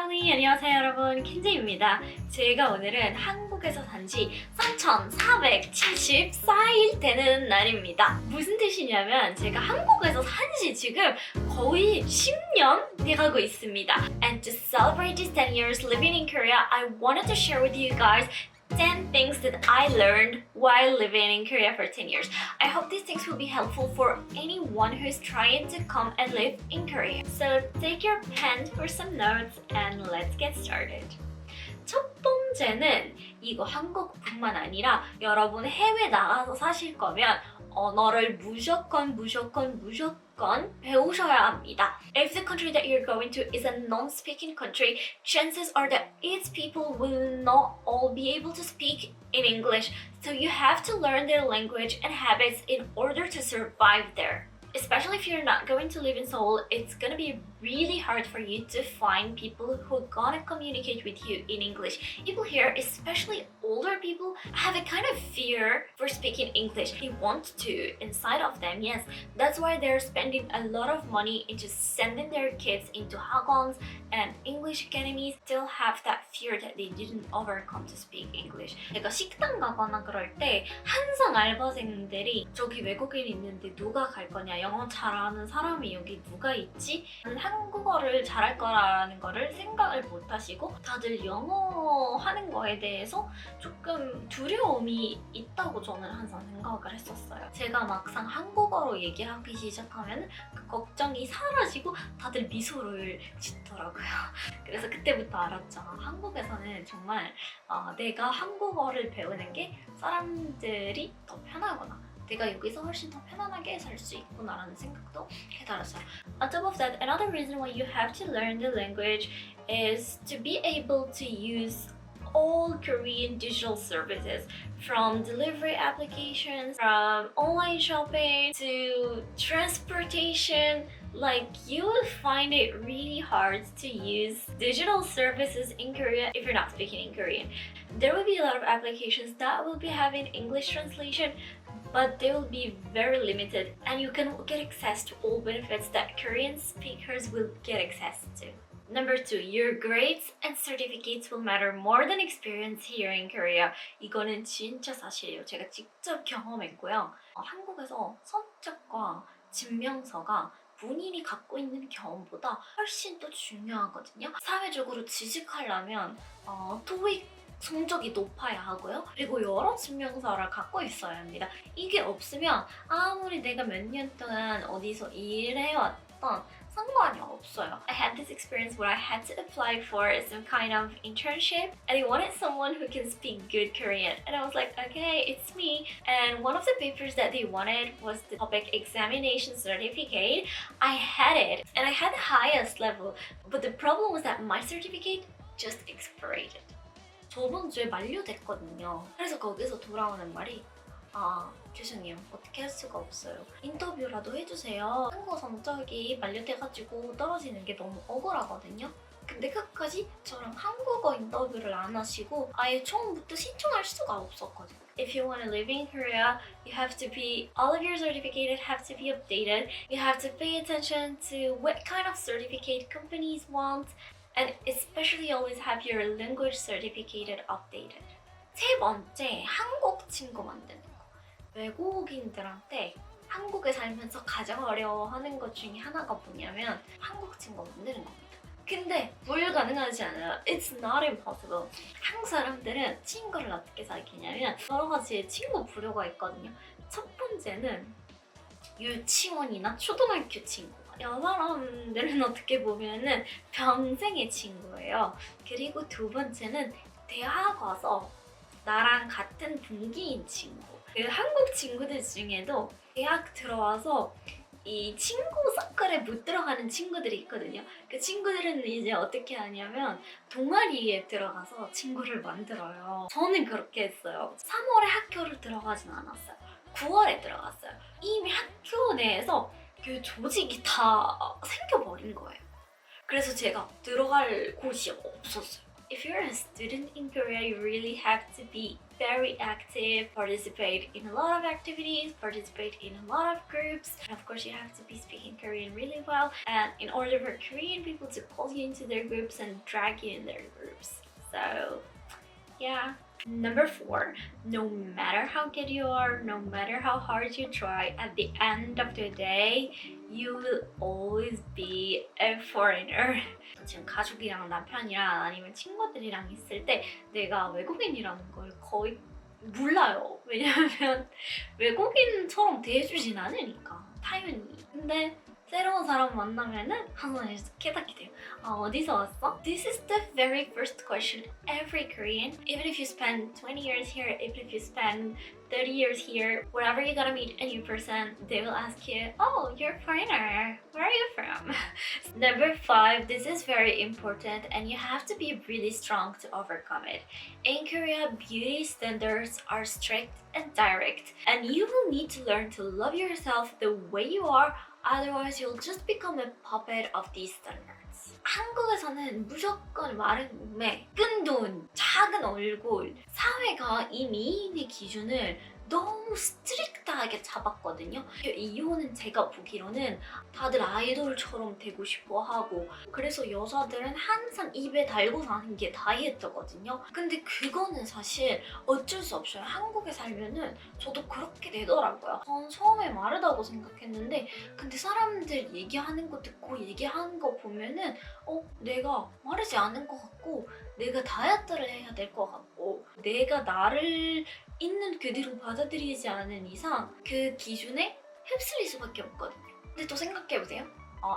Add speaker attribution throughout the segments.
Speaker 1: Charlie, 안녕하세요 여러분, 켄지입니다. 제가 오늘은 한국에서 산지 3,474일 되는 날입니다. 무슨 뜻이냐면 제가 한국에서 산지 지금 거의 10년 돼가고 있습니다. And to celebrate these 10 years living in Korea, I wanted to share with you guys 10 things that I learned while living in Korea for 10 years. I hope these things will be helpful for anyone who's trying to come and live in Korea. So take your pen for some notes and let's get started. 첫 번째는 이거 한국뿐만 아니라 여러분 해외 나가서 사실 거면 언어를 무조건 배우셔야 합니다. If the country that you're going to is a non-speaking country, chances are that its people will not all be able to speak in English. So you have to learn their language and habits in order to survive there. Especially if you're not going to live in Seoul, it's gonna be really hard for you to find people who are gonna communicate with you in English. People here, especially older people, have a kind of fear for speaking English. They want to inside of them, yes. That's why they're spending a lot of money into sending their kids into hagwons and English academies. Still have that fear that they didn't overcome to speak English. 제가 식당 가거나 그럴 때 항상 알바생들이 저기 외국인 있는데 누가 갈 거냐, 영어 잘하는 사람이 여기 누가 있지? 한국어를 잘할 거라는 거를 생각을 못 하시고 다들 영어 하는 거에 대해서 조금 두려움이 있다고 저는 항상 생각을 했었어요. 제가 막상 한국어로 얘기하기 시작하면 그 걱정이 사라지고 다들 미소를 짓더라고요. 그래서 그때부터 알았죠. 한국에서는 정말 내가 한국어를 배우는 게 사람들이 더 편하구나. 내가 여기서 훨씬 더 편안하게 살 수 있구나라는 생각도 깨달았어요. On top of that, another reason why you have to learn the language is to be able to use all Korean digital services, from delivery applications, from online shopping to transportation. Like, you will find it really hard to use digital services in Korea if you're not speaking in Korean. There will be a lot of applications that will be having English translation, but they will be very limited, and you can get access to all benefits that Korean speakers will get access to. Number 2, your grades and certificates will matter more than experience here in Korea. 이거는 진짜 사실이에요. 제가 직접 경험했고요. 한국에서 성적과 증명서가 본인이 갖고 있는 경험보다 훨씬 더 중요하거든요. 사회적으로 취직하려면 토익 성적이 높아야 하고요. 그리고 여러 증명서를 갖고 있어야 합니다. 이게 없으면 아무리 내가 몇 년 동안 어디서 일해왔던 상관이 없어요. I had this experience where I had to apply for some kind of internship and they wanted someone who can speak good Korean. And I was like, okay, it's me. And one of the papers that they wanted was the topic examination certificate. I had it and I had the highest level. But the problem was that my certificate just expired. 저번 주에 만료됐거든요. 그래서 거기서 돌아오는 말이 죄송해요. 어떻게 할 수가 없어요. 인터뷰라도 해주세요. 한국어 성적이 만료돼가지고 떨어지는 게 너무 억울하거든요. 근데 끝까지 저랑 한국어 인터뷰를 안 하시고 아예 처음부터 신청할 수가 없었거든요. If you want to live in Korea, you have to be, all of your certificates have to be updated. You have to pay attention to what kind of certificate companies want. And especially always have your language certificate updated. 세 번째, 한국 친구 만드는 거. 외국인들한테 한국에 살면서 가장 어려워하는 것 중에 하나가 뭐냐면 한국 친구 만드는 겁니다. 근데 불가능하지 않아요. It's not impossible. 한국 사람들은 친구를 어떻게 사귀냐면 여러 가지의 친구 부류가 있거든요. 첫 번째는 유치원이나 초등학교 친구. 이 사람들은 어떻게 보면은 평생의 친구예요. 그리고 두 번째는 대학 와서 나랑 같은 분기인 친구. 그 한국 친구들 중에도 대학 들어와서 이 친구 서클에 못 들어가는 친구들이 있거든요. 그 친구들은 이제 어떻게 하냐면 동아리에 들어가서 친구를 만들어요. 저는 그렇게 했어요. 3월에 학교를 들어가진 않았어요. 9월에 들어갔어요. 이미 학교 내에서 그 조직이 다 생겨버린 거예요. 그래서 제가 들어갈 곳이 없었어요. if you're a student in Korea, you really have to be very active, participate in a lot of activities, participate in a lot of groups, and of course you have to be speaking Korean really well, and in order for Korean people to call you into their groups and drag you in their groups. So yeah. Number 4, no matter how good you are, no matter how hard you try, at the end of the day, you will always be a foreigner. 지금 가족이랑 남편이랑 아니면 친구들이랑 있을 때 내가 외국인이라는 걸 거의 몰라요. 왜냐면 외국인처럼 대해주진 않으니까, 당연히. 근데 새로운 사람 만나면은 항상 깨닫게 돼요. 어디서 왔어? This is the very first question every Korean, even if you spend 20 years here, even if you spend 30 years here, whenever you're gonna meet a new person, they will ask you, oh, you're a foreigner, where are you from? Number 5, this is very important and you have to be really strong to overcome it. In Korea, beauty standards are strict and direct, and you will need to learn to love yourself the way you are. Otherwise, you'll just become a puppet of these standards. 한국에서는 무조건 마른 몸매, 큰 돈, 작은 얼굴, 사회가 이 미인의 기준을 너무 스트릭트하게 잡았거든요. 이유는 제가 보기로는 다들 아이돌처럼 되고 싶어 하고, 그래서 여자들은 항상 입에 달고 사는 게 다이어트거든요. 근데 그거는 사실 어쩔 수 없어요. 한국에 살면은 저도 그렇게 되더라고요. 전 처음에 마르다고 생각했는데, 근데 사람들 얘기하는 거 듣고 얘기하는 거 보면은 내가 마르지 않은 것 같고, 내가 다이어트를 해야 될 것 같고, 내가 나를 있는 그대로 받아들이지 않은 이상 그 기준에 휩쓸릴 수밖에 없거든요. 근데 또 생각해보세요.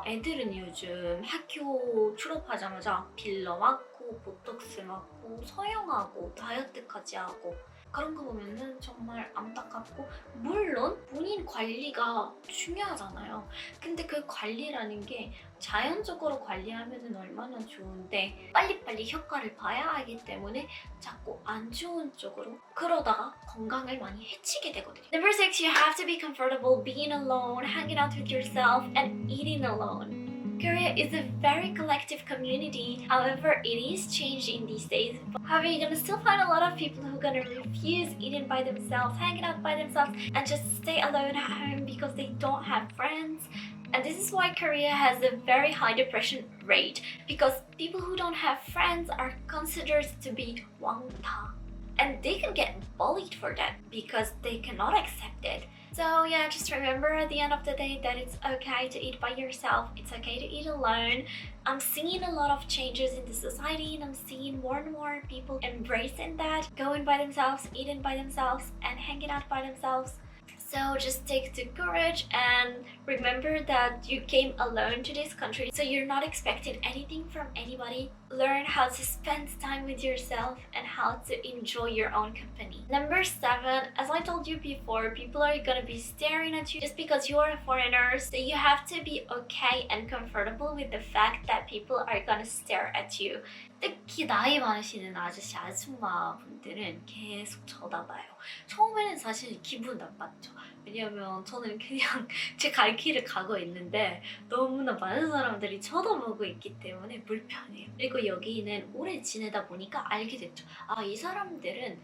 Speaker 1: 애들은 요즘 학교 졸업하자마자 필러 맞고, 보톡스 맞고, 서영하고, 다이어트까지 하고, 그런 거 보면은 정말 안타깝고, 물론 본인 관리가 중요하잖아요. 근데 그 관리라는 게 자연적으로 관리하면 얼마나 좋은데 빨리빨리 효과를 봐야 하기 때문에 자꾸 안 좋은 쪽으로, 그러다가 건강을 많이 해치게 되거든요. Number 6, you have to be comfortable being alone, hanging out with yourself, and eating alone. Korea is a very collective community. However, it is changing these days. However, you're gonna still find a lot of people who are gonna refuse eating by themselves, hanging out by themselves, and just stay alone at home because they don't have friends. And this is why Korea has a very high depression rate, because people who don't have friends are considered to be 왕타. And they can get bullied for that because they cannot accept it. So yeah, just remember at the end of the day that it's okay to eat by yourself. It's okay to eat alone. I'm seeing a lot of changes in the society, and I'm seeing more and more people embracing that, going by themselves, eating by themselves, and hanging out by themselves. So just take the courage and remember that you came alone to this country, so you're not expecting anything from anybody. Learn how to spend time with yourself and how to enjoy your own company. Number 7, as I told you before, people are gonna be staring at you just because you are a foreigner, so you have to be okay and comfortable with the fact that people are gonna stare at you. 특히 나이 많으시는 아저씨, 아줌마 분들은 계속 쳐다봐요. 처음에는 사실 기분 나빴죠. 왜냐면 저는 그냥 제 갈 길을 가고 있는데 너무나 많은 사람들이 쳐다보고 있기 때문에 불편해요. 그리고 여기는 오래 지내다 보니까 알게 됐죠. 이 사람들은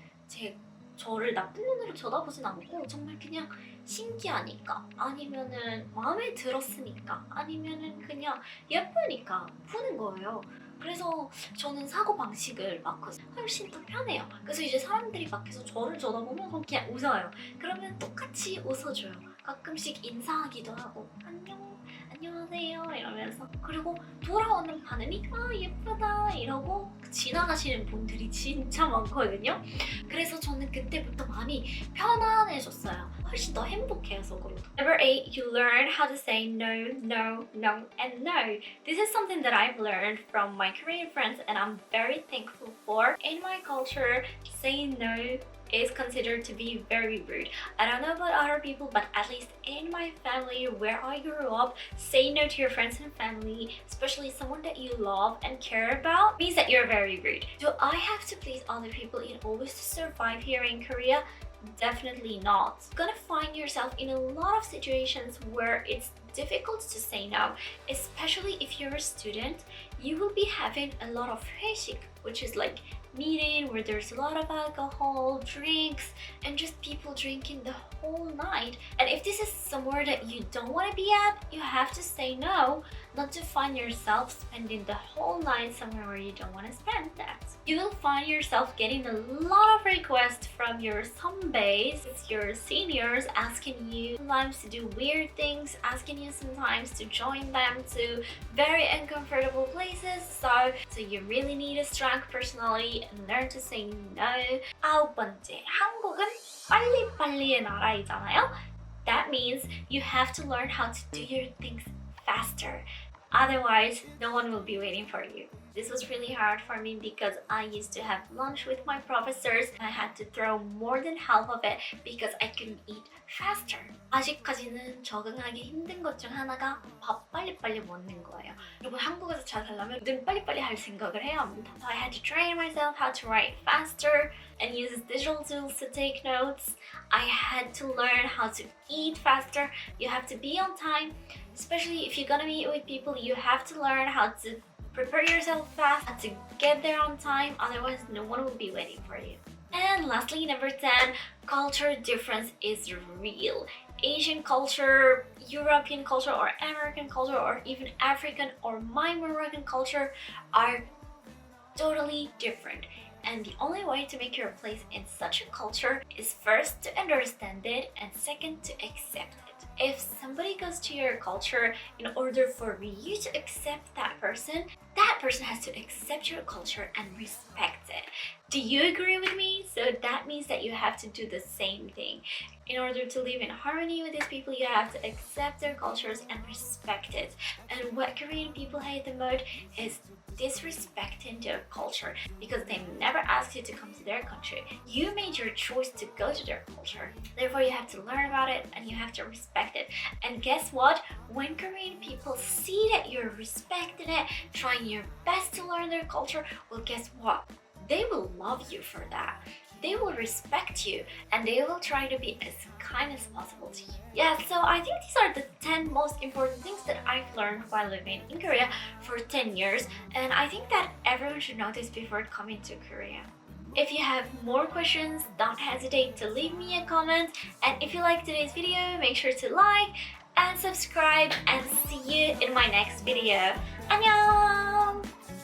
Speaker 1: 저를 나쁜 눈으로 쳐다보진 않고 정말 그냥 신기하니까, 아니면은 마음에 들었으니까, 아니면은 그냥 예쁘니까 보는 거예요. 그래서 저는 사고방식을 바꿔서 훨씬 더 편해요. 그래서 이제 사람들이 밖에서 저를 쳐다보면 그냥 웃어요. 그러면 똑같이 웃어줘요. 가끔씩 인사하기도 하고 안녕하세요 이러면서, 그리고 돌아오는 반응이 예쁘다 이러고 지나가시는 분들이 진짜 많거든요. 그래서 저는 그때부터 많이 편안해졌어요. 훨씬 더 행복해요, 속으로. Number 8, you learn how to say no, no, no, and no. This is something that I've learned from my Korean friends and I'm very thankful for. In my culture, saying no is considered to be very rude. I don't know about other people, but at least in my family where I grew up, saying no to your friends and family, especially someone that you love and care about, means that you're very rude. Do I have to please other people in order to survive here in Korea? Definitely not. You're gonna find yourself in a lot of situations where it's difficult to say no, especially if you're a student. you will be having a lot of 회식, which is like meeting where there's a lot of alcohol, drinks, and just people drinking the whole night. And if this is somewhere that you don't want to be at, you have to say no, not to find yourself spending the whole night somewhere where you don't want to spend that. You will find yourself getting a lot of requests from your 선배s, your seniors, asking you sometimes to do weird things, asking you sometimes to join them to very uncomfortable places. So you really need a strong personality and learn to say no. 아홉 번째, 한국은 빨리빨리의 나라이잖아요. That means you have to learn how to do your things faster. Otherwise, no one will be waiting for you. This was really hard for me because I used to have lunch with my professors. I had to throw more than half of it because I couldn't eat faster. 아직까지는 적응하기 힘든 것 중 하나가 밥 빨리빨리 먹는 거예요. 여러분 한국에서 잘 살려면 뭐든 빨리빨리 할 생각을 해야 합니다. So I had to train myself how to write faster and use digital tools to take notes. I had to learn how to eat faster. You have to be on time. Especially if you're gonna meet with people, you have to learn how to prepare yourself fast, how to get there on time, otherwise no one will be waiting for you. And lastly, number 10, culture difference is real. Asian culture, European culture, or American culture, or even African or my Moroccan culture are totally different. And the only way to make your place in such a culture is first to understand it and second to accept it. If somebody goes to your culture, in order for you to accept that person has to accept your culture and respect it. Do you agree with me? So that means that you have to do the same thing. In order to live in harmony with these people, you have to accept their cultures and respect it. And what Korean people hate the most is disrespecting their culture because they never asked you to come to their country. You made your choice to go to their culture. Therefore, you have to learn about it and you have to respect it. And guess what? When Korean people see that you're respecting it, trying your best to learn their culture, well, guess what? They will love you for that. They will respect you and they will try to be as kind as possible to you. Yeah, so I think these are the 10 most important things that I've learned while living in Korea for 10 years. And I think that everyone should know this before coming to Korea. If you have more questions, don't hesitate to leave me a comment. And if you like today's video, make sure to like and subscribe and see you in my next video. 안녕!